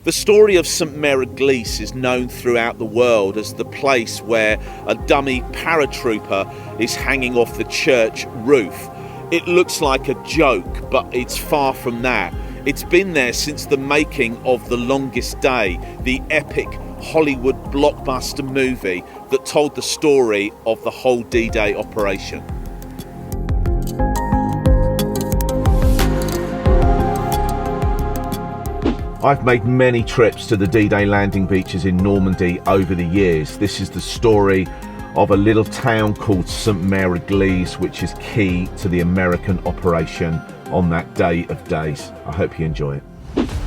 The story of Saint Mère-Église is known throughout the world as the place where a dummy paratrooper is hanging off the church roof. It looks like a joke, but it's far from that. It's been there since the making of The Longest Day, the epic Hollywood blockbuster movie that told the story of the whole D-Day operation. I've made many trips to the D-Day landing beaches in Normandy over the years. This is the story of a little town called Sainte Mère-Église, which is key to the American operation on that day of days. I hope you enjoy it.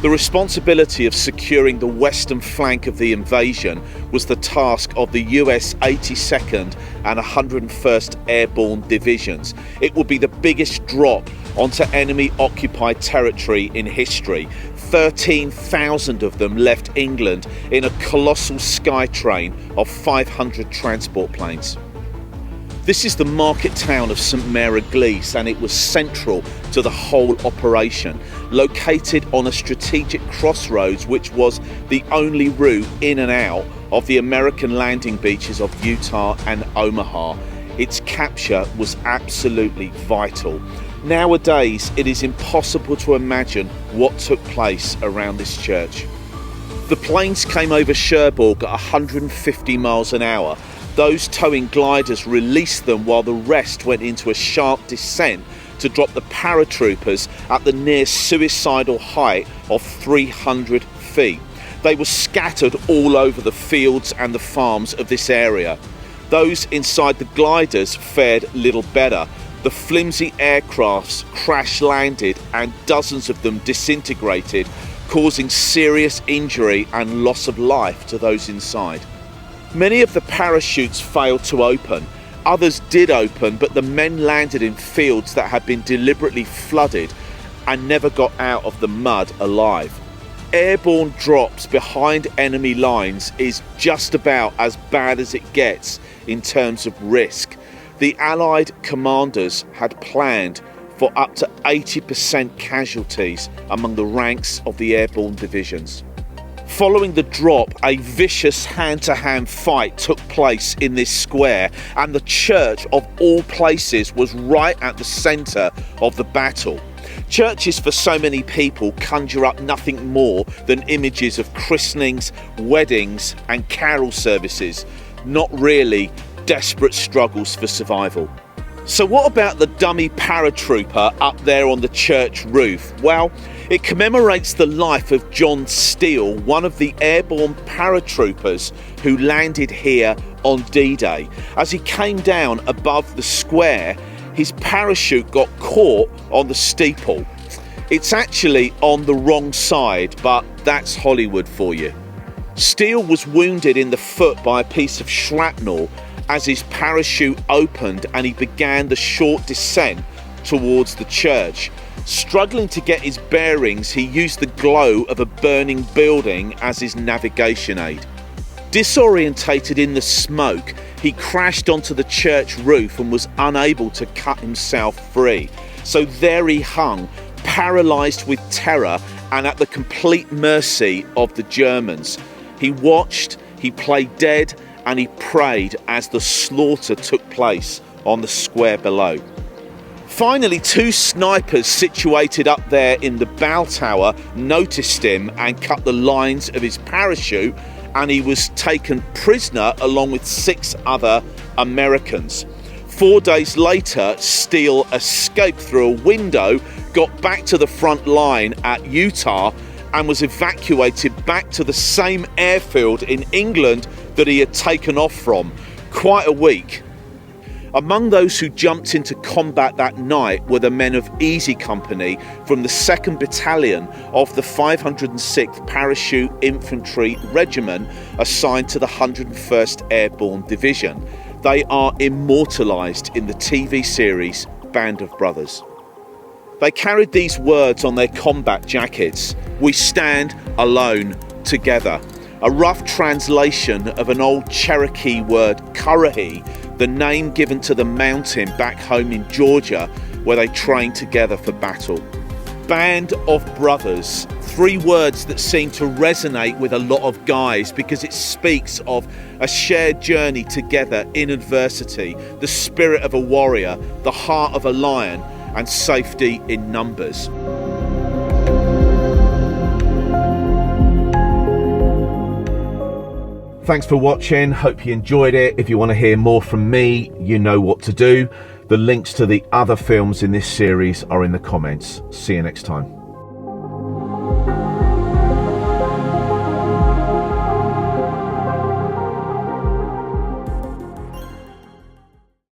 The responsibility of securing the western flank of the invasion was the task of the US 82nd and 101st Airborne Divisions. It would be the biggest drop onto enemy-occupied territory in history. 13,000 of them left England in a colossal skytrain of 500 transport planes. This is the market town of Sainte Mère-Église, and it was central to the whole operation, located on a strategic crossroads which was the only route in and out of the American landing beaches of Utah and Omaha. Its capture was absolutely vital. Nowadays, it is impossible to imagine what took place around this church. The planes came over Cherbourg at 150 miles an hour. Those towing gliders released them while the rest went into a sharp descent to drop the paratroopers at the near suicidal height of 300 feet. They were scattered all over the fields and the farms of this area. Those inside the gliders fared little better. The flimsy aircrafts crash-landed and dozens of them disintegrated, causing serious injury and loss of life to those inside. Many of the parachutes failed to open. Others did open, but the men landed in fields that had been deliberately flooded and never got out of the mud alive. Airborne drops behind enemy lines is just about as bad as it gets in terms of risk. The Allied commanders had planned for up to 80% casualties among the ranks of the airborne divisions. Following the drop, a vicious hand-to-hand fight took place in this square, and the church of all places was right at the centre of the battle. Churches for so many people conjure up nothing more than images of christenings, weddings and carol services, not really desperate struggles for survival. So what about the dummy paratrooper up there on the church roof? Well, it commemorates the life of John Steele, one of the airborne paratroopers who landed here on D-Day. As he came down above the square, his parachute got caught on the steeple. It's actually on the wrong side, but that's Hollywood for you. Steele was wounded in the foot by a piece of shrapnel as his parachute opened and he began the short descent towards the church. Struggling to get his bearings, he used the glow of a burning building as his navigation aid. Disorientated in the smoke, he crashed onto the church roof and was unable to cut himself free. So there he hung, paralysed with terror and at the complete mercy of the Germans. He watched, he played dead, and he prayed as the slaughter took place on the square below. Finally, two snipers situated up there in the bow tower noticed him and cut the lines of his parachute, and he was taken prisoner along with 6 other Americans. 4 days later, Steele escaped through a window, got back to the front line at Utah, and was evacuated back to the same airfield in England that he had taken off from. Quite a week. Among those who jumped into combat that night were the men of Easy Company from the 2nd Battalion of the 506th Parachute Infantry Regiment assigned to the 101st Airborne Division. They are immortalised in the TV series Band of Brothers. They carried these words on their combat jackets: "We stand alone together." A rough translation of an old Cherokee word, Currahee, the name given to the mountain back home in Georgia where they trained together for battle. band of brothers. 3 words that seem to resonate with a lot of guys because it speaks of a shared journey together in adversity, the spirit of a warrior, the heart of a lion, and safety in numbers. Thanks for watching, hope you enjoyed it. If you want to hear more from me, you know what to do. The links to the other films in this series are in the comments. See you next time.